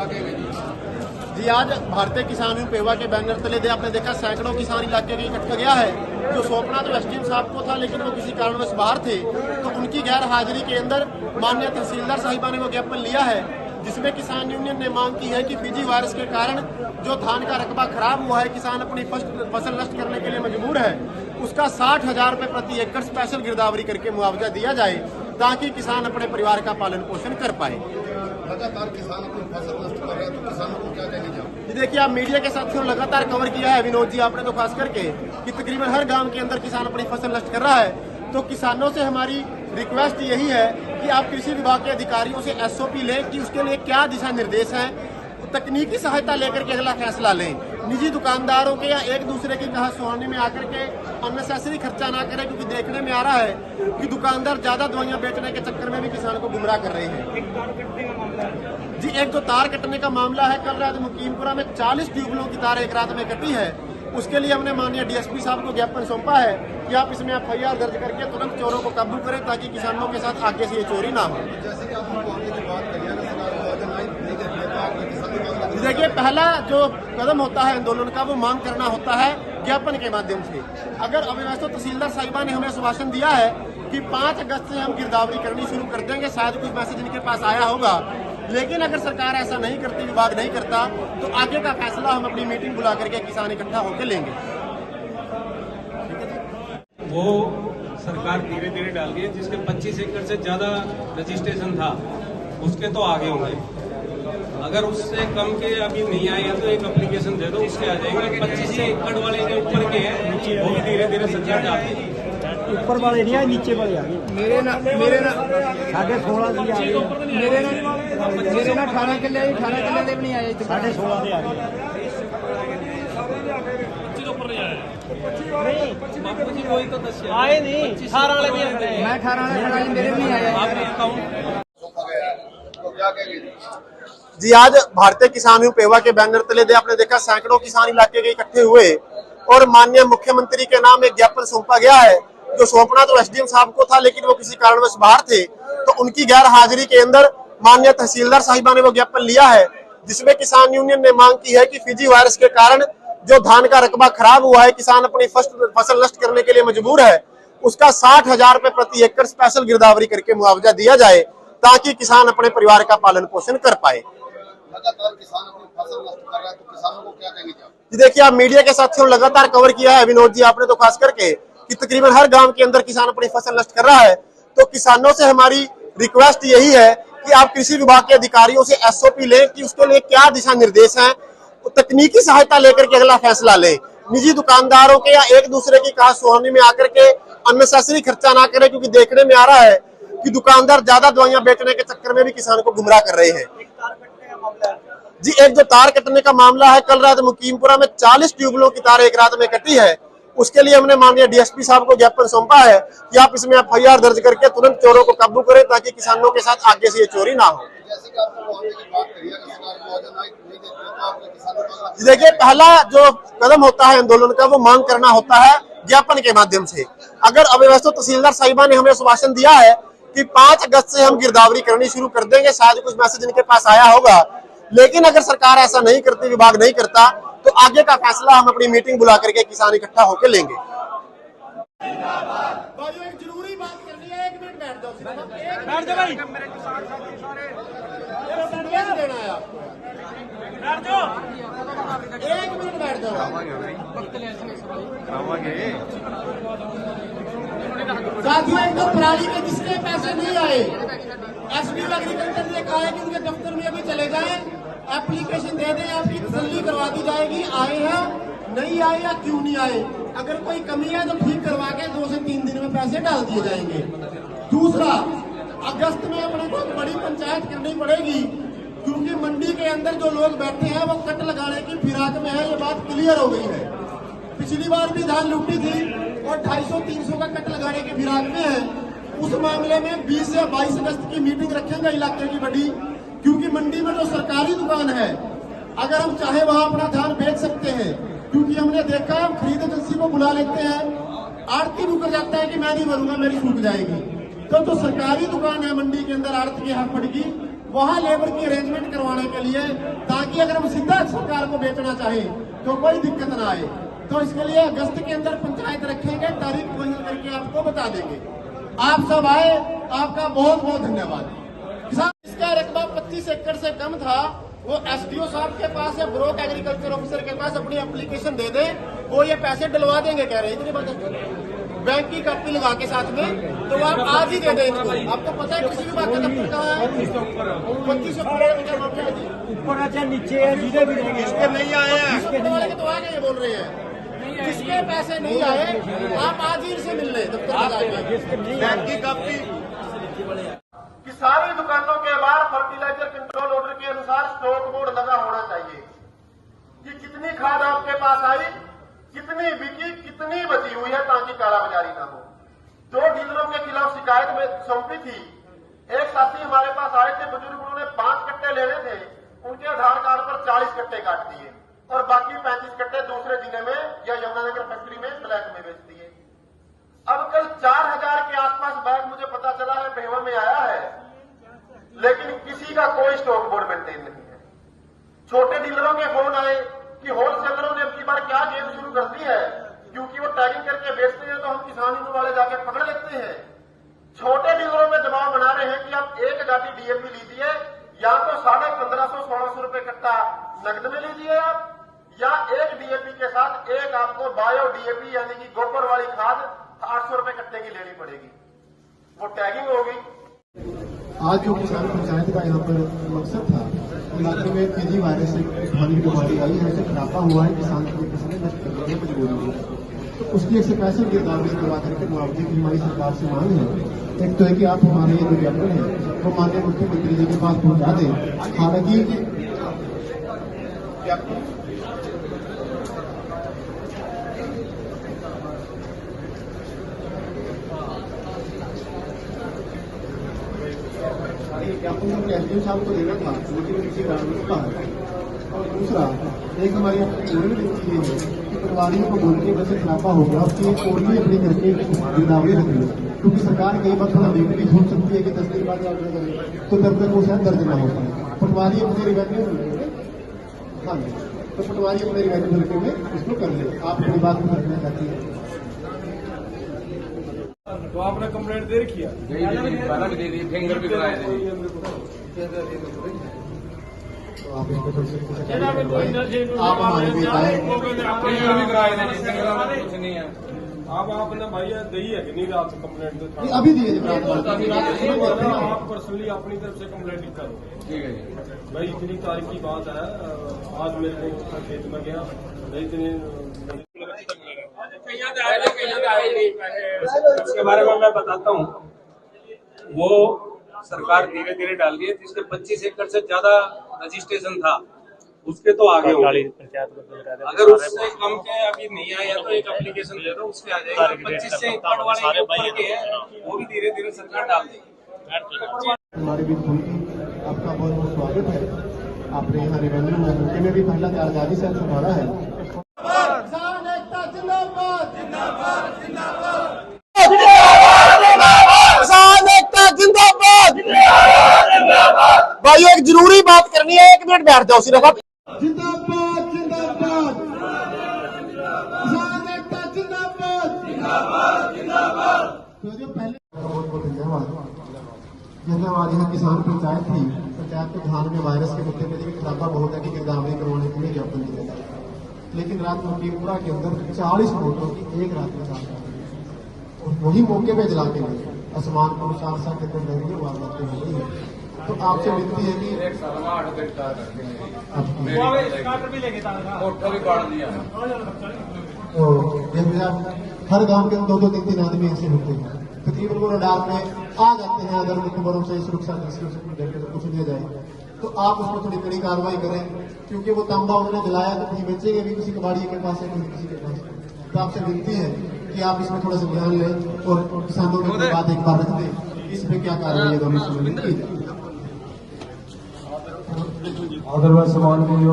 जी आज भारतीय किसान यूनियन पेवा के बैनर तले दे आपने देखा सैकड़ों किसान इलाके के इकट्ठा गया है। जो सौंपना तो एसडीएम साहब को था, लेकिन वो किसी कारणवश बाहर थे, तो उनकी गैर हाजिरी के अंदर माननीय तहसीलदार साहिबा ने वो ज्ञापन लिया है, जिसमें किसान यूनियन ने मांग की है कि फीजी वायरस के कारण जो धान का रकबा खराब हुआ है, किसान अपनी फसल नष्ट करने के लिए मजबूर है, उसका 60,000 रुपए प्रति एकड़ स्पेशल गिरदावरी करके मुआवजा दिया जाए, ताकि किसान अपने परिवार का पालन पोषण कर पाए। लगातार किसान अपनी फसल नष्ट कर रहे हैं, तो किसानों को क्या कहना चाहोगे? देखिए, आप मीडिया के साथियों ने लगातार कवर किया है, विनोद जी आपने तो खास करके, कि तकरीबन हर गांव के अंदर किसान अपनी फसल नष्ट कर रहा है। तो किसानों से हमारी रिक्वेस्ट यही है कि आप कृषि विभाग के अधिकारियों से एसओपी लें कि उसके लिए क्या दिशा निर्देश हैं, तकनीकी सहायता लेकर के अगला फैसला लें। निजी दुकानदारों के या एक दूसरे की कहा सुहाने में आकर के अननेसेसरी खर्चा ना करें, क्योंकि देखने में आ रहा है कि दुकानदार ज्यादा दवाइयां बेचने के चक्कर में भी किसान को गुमराह कर रहे हैं। जी एक जो तार कटने का मामला है, कल रात मुकीमपुरा में 40 ट्यूबवेलों की तार एक रात में कटी है। उसके लिए हमने माननीय डीएसपी साहब को ज्ञापन सौंपा है कि आप इसमें एफआईआर दर्ज करके तुरंत चोरों को काबू करें, ताकि किसानों के साथ आगे से ये चोरी ना हो। जैसे कि आपने मुआवजे की बात करी है, देखिए, पहला जो कदम होता है आंदोलन का, वो मांग करना होता है ज्ञापन के माध्यम से। अगर अविनाश तहसीलदार साहिबा ने हमें आश्वासन दिया है कि 5 अगस्त से हम गिरदावरी करनी शुरू कर देंगे, शायद कुछ मैसेज इनके पास आया होगा, लेकिन अगर सरकार ऐसा नहीं करती, विभाग नहीं करता, तो आगे का फैसला हम अपनी मीटिंग बुला करके किसान इकट्ठा होकर लेंगे। वो सरकार धीरे धीरे डाल गई, जिसके 25 एकड़ से ज्यादा रजिस्ट्रेशन था उसके तो आगे होंगे। अगर उससे कम के अभी नहीं आए हैं तो एक एप्लीकेशन दे दो, उसके आ जाएंगे। 25 एकड़ वाले जो ऊपर के हैं वो भी धीरे धीरे सरकार डाल देगी। ऊपर वाले नहीं आए, नीचे वाले आ गए। मेरे ना 16.5 की आ गए। मेरे ना 18 किले 18 किले ਦੇ ਵੀ ਨਹੀਂ ਆਏ। 16.5 ਦੇ ਆ गए। बापू जी वही तो दस आए नहीं, 18 वाले भी आते हैं। मैं 18 वाले खड़ा जी, मेरे भी नहीं आए। आपने अकाउंट सौंपा गया है, तो क्या कहेंगे? जी आज भारतीय किसान यूनियन पेवा के बैनर तले दे आपने देखा सैकड़ों किसान इलाके के इकट्ठे हुए और माननीय मुख्यमंत्री के नाम एक ज्ञापन सौंपा गया है। जो सौंपना तो एसडीएम साहब को था, लेकिन वो किसी कारणवश बाहर थे, तो उनकी गैर हाजिरी के अंदर माननीय तहसीलदार साहिबा ने वो ज्ञापन लिया है, जिसमें किसान यूनियन ने मांग की है कि फीजी वायरस के कारण जो धान का रकबा खराब हुआ है, किसान अपनी फसल नष्ट करने के लिए मजबूर है, उसका 60,000 रुपए प्रति एकड़ स्पेशल गिरदावरी करके मुआवजा दिया जाए, ताकि किसान अपने परिवार का पालन पोषण कर पाए। लगातार किसान अपनी फसल नष्ट कर रहे हैं, तो किसानों को क्या कहना चाहोगे? देखिए, आप मीडिया के साथियों ने लगातार कवर किया है, विनोद जी आपने तो खास करके, कि तकरीबन हर गांव के अंदर किसान अपनी फसल नष्ट कर रहा है। तो किसानों से हमारी रिक्वेस्ट यही है कि आप कृषि विभाग के अधिकारियों से एसओपी लें कि उसके लिए क्या दिशा निर्देश हैं, तकनीकी सहायता लेकर के अगला फैसला लें। निजी दुकानदारों के या एक दूसरे की कहा सुहानी में आकर के अननेसेसरी खर्चा ना करें, क्योंकि देखने में आ रहा है कि दुकानदार ज्यादा दवाइयां बेचने के चक्कर में भी किसान को गुमराह कर रहे हैं। जी एक जो तार कटने का मामला है, कल रात मुकीमपुरा में 40 ट्यूबवेलों की तार एक रात में कटी है। उसके लिए हमने माननीय डीएसपी साहब को ज्ञापन सौंपा है कि आप इसमें एफआईआर दर्ज करके तुरंत चोरों को काबू करें, ताकि किसानों के साथ आगे से ये चोरी ना हो। जैसे कि आपने मुआवजे की बात करी है, अगर सरकार मुआवजा नहीं देती है, तो आप किसानों को देखिए, पहला जो कदम होता है आंदोलन का, वो मांग करना होता है ज्ञापन के माध्यम से। अगर अव्यवस्थित तहसीलदार साहिबा ने हमें आश्वासन दिया है कि 5 अगस्त से हम गिरदावरी करनी शुरू कर देंगे, शायद कुछ मैसेज इनके पास आया होगा, लेकिन अगर सरकार ऐसा नहीं करती, विभाग नहीं करता, तो आगे का फैसला हम अपनी मीटिंग बुला करके किसान इकट्ठा होकर लेंगे। एक जरूरी बात करनी है, 1 मिनट बैठ जाओ, बैठ जाओ भाई, देना है आपको, बैठ जाओ, 1 मिनट बैठ जाओ। साथियों, एक तो पराली के जिसके पैसे नहीं आए, एसडीओ एग्रीकल्चर ने कहा है कि उनके दफ्तर में अभी चले जाएं, एप्लीकेशन दे दें, आपकी तसल्ली करवा दी जाएगी, आए हैं नहीं आए या क्यों नहीं आए। अगर कोई कमी है तो ठीक करवा के 2 से 3 दिन में पैसे डाल दिए जाएंगे। दूसरा, अगस्त में अपने को बड़ी पंचायत करनी पड़ेगी, क्योंकि मंडी के अंदर जो लोग बैठे हैं वो कट लगाने की फिराक में है, ये बात क्लियर हो गई है। पिछली बार भी धान लूटी थी और 250-300 का कट लगाने की फिराक में है। उस मामले में 20 से 22 अगस्त की मीटिंग रखेंगे इलाके की बड़ी, क्योंकि मंडी में जो सरकारी दुकान है, अगर हम चाहे वहां अपना धान बेच सकते हैं, क्योंकि हमने देखा हम खरीद एजेंसी को बुला लेते हैं, आड़ती रुक जाता है कि मैं नहीं भरूंगा, मेरी सूख जाएगी। तो सरकारी दुकान है मंडी के अंदर, आड़ती की हाथ पड़ेगी, वहां लेबर की अरेंजमेंट करवाने के लिए, ताकि अगर हम सीधा सरकार को बेचना चाहें तो कोई दिक्कत ना आए। तो इसके लिए अगस्त के अंदर पंचायत रखेंगे, तारीख फाइनल करके आपको बता देंगे। आप सब आए, आपका बहुत बहुत धन्यवाद। किसान इसका रकबा 25 एकड़ से कम था, वो एसडीओ साहब के पास या ब्लॉक एग्रीकल्चर ऑफिसर के पास अपनी एप्लीकेशन दे दे, वो ये पैसे डलवा देंगे कह रहे हैं। इतनी बात बैंक की कॉपी लगा के साथ में, तो आप आज ही दे दें इनको। आपको पता है कृषि विभाग का दफ्तर कहाँ है? 25 ऊपर अच्छा नीचे है, सीधे भी नहीं जिसके नहीं आए हैं वाले के तो आ गए, ये बोल रहे हैं। जिसके पैसे नहीं आए आप आज ही इनसे मिल ले दफ्तर में जाके। बैंक की कॉपी कि सारी दुकानों के बाहर फर्टिलाइजर कंट्रोल ऑर्डर के अनुसार स्टॉक बोर्ड लगा होना चाहिए कि कितनी खाद आपके पास आई, कितनी बिकी, कितनी बची हुई है, ताकि कालाबाजारी ना हो। 2 डीलरों के खिलाफ शिकायत में सौंपी थी। एक साथी हमारे पास आए थे, बुजुर्ग, उन्होंने 5 कट्टे लेने थे, उनके आधार कार्ड पर 40 कट्टे काट दिए और बाकी 35 कट्टे दूसरे जिले में या यमुनानगर फैक्ट्री में ब्लैक में बेच दिए। अब कल 4000 के आसपास बैग मुझे पता चला है भेवा में आया है, लेकिन किसी का कोई स्टॉक बोर्ड मेंटेन नहीं है। छोटे डीलरों के फोन आए कि होलसेलरों ने अब की बार क्या गेम शुरू कर दी है, क्योंकि वो टैगिंग करके बेचते हैं तो हम किसान यूनियन वाले जाके पकड़ लेते हैं। छोटे डीलरों में दबाव बना रहे हैं कि आप एक गाड़ी डीएपी लीजिए, या तो 1550-1600 रुपए कट्टा नकद में लीजिए आप, या एक डीएपी के साथ एक आपको बायो डीएपी यानी कि गोबर वाली खाद 800 रुपए कट्टे की लेनी पड़ेगी। वो टैगिंग होगी। आज जो किसान पंचायत का यहाँ पर मकसद था, इलाके में तेजी वायरस से खाने की बीमारी आई है, ऐसे खराबा हुआ है, किसान को किसी ने नष्ट करने की मजबूरी है। तो उसकी 165 गिरदावरी करवा करके मुआवजे की हमारी सरकार से मांग है। एक तो है कि आप हमारे ये जो ज्ञापन है वो माननीय मुख्यमंत्री जी के पास पहुंचा दें। हालांकि एसडीओ साहब को देना था, लेकिन किसी कारण को कहा। और दूसरा एक हमारी विनती ये है कि पटवारियों को बोल के वैसे खिलाफा हो गया, उसकी एक ओरली अपनी करके गिरदावरी रख ली, क्योंकि सरकार कई बार थोड़ा वेट भी झूठ सकती है कि 10 दिन बाद ऑर्डर करें तो तब तक वो शायद दर्ज ना होता है। पटवारी अपने रिवेन्यू हाँ जी, तो पटवारी अपने रिवेन्यू हल्के में इसको कर ले। आप अपनी बात को रखना चाहती है तो आपने कंप्लेंट दे रखी है? फिंगर भी कराए तो आप इसको आप हमारे भी कुछ नहीं है। आप आपने भाई दही है कि नहीं रात कंप्लेंट? अभी दिए आप पर्सनली अपनी तरफ से कंप्लेंट नहीं करो। ठीक है जी भाई, इतनी तारीख की बात है, आज मेरे को खेत में गया, इतने उसके बारे में मैं बताता हूँ। वो सरकार धीरे धीरे डाल रही है, जिसके 25 एकड़ से ज्यादा रजिस्ट्रेशन था उसके तो आगे होंगे। अगर उससे कम के अभी नहीं आया तो एक एप्लीकेशन दे दो, उसके आ जाएगा। 25 से एकड़ वाले ऊपर के हैं वो भी धीरे धीरे सरकार डाल देगी। हमारे बीच आपका बहुत बहुत स्वागत है। आपने यहाँ रेवेन्यू मंत्री में भी पहला कारदारी से संभाला है। किसान एकता जिंदाबाद, जिंदाबाद, जिंदाबाद, किसान एकता जिंदाबाद। भाइयों एक जरूरी बात करनी है, 1 मिनट बैठ जाओ सिर्फ आप। जिंदाबाद, जिंदाबाद, किसान एकता जिंदाबाद, जिंदाबाद, जिंदाबाद। तो जो पहले बहुत बहुत धन्यवाद। जैसे हमारे यहाँ किसान पंचायत थी, पंचायत के धान में वायरस के मुद्दे में खराबा बहुत है कि गिरदावरी करवाने के लिए ज्ञापन दिया जाए, लेकिन रात में टीमपुरा के अंदर 40 वोटों की एक रात में साथ और वही मौके पे जला के गए। आसमान को सारसा के अंदर डरिए वारदातें हो गई है। तो आपसे विनती है कि हर गांव के 2-2, 3-3 आदमी ऐसे होते हैं, तकरीबन वो रडार में आ जाते हैं। अगर उनकी खबरों से सुरक्षा कुछ दिया जाए तो आप उसमें थोड़ी कड़ी कार्रवाई करें, क्योंकि वो तांबा उन्होंने जलाया तो कहीं बेचेंगे भी, किसी कबाड़ी के पास है, किसी के पास। तो आपसे विनती है कि आप इसमें थोड़ा सा ध्यान लें और किसानों की बात एक बार रख दें, इसमें क्या कार्रवाई की जाए। अदरवाइज सम्माननीय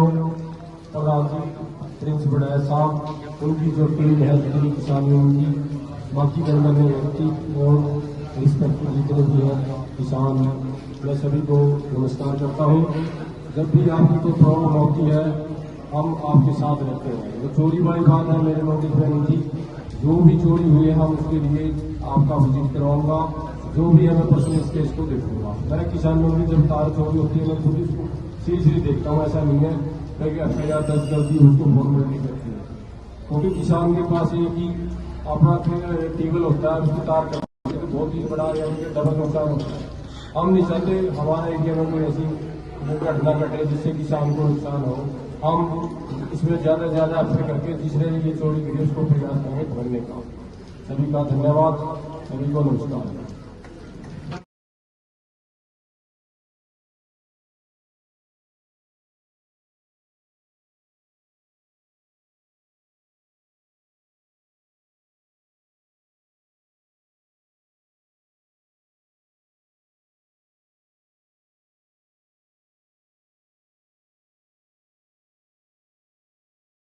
प्रधान जी प्रिंस बड़ैया साहब, उनकी जो टीम है जितनी किसानियों की बाकी गणमान्य व्यक्ति और रिस्पेक्ट जितने भी हैं किसान मैं सभी को नमस्कार करता हूँ। जब भी आपकी कोई प्रॉब्लम होती है हम आपके साथ रहते हैं। वो चोरी वाली बात है मेरे नोटिस में नहीं थी। जो भी चोरी हुई है हम उसके लिए आपका विजिट करवाऊंगा, जो भी है मैं पर्सनल इस केस को देखूंगा। मैं किसानों की जब तार चोरी होती है मैं पुलिस को सीरियसली देखता हूँ, ऐसा नहीं है कि FIR दर्ज कर दी उसको फॉर्मेलिटी करती है। क्योंकि किसान के पास एक ही अपना टेबल होता है, उसकी तार करते तो बहुत ही बड़ा या उनके डबल नुकसान होता है। हम नहीं चाहते हमारे एरिया में कोई ऐसी घटना घटे जिससे किसान को नुकसान हो। हम इसमें ज्यादा से ज्यादा अफसर करके जिसने ये चोरी की उसको प्रयास करेंगे भरने का। सभी का धन्यवाद, सभी को नमस्कार।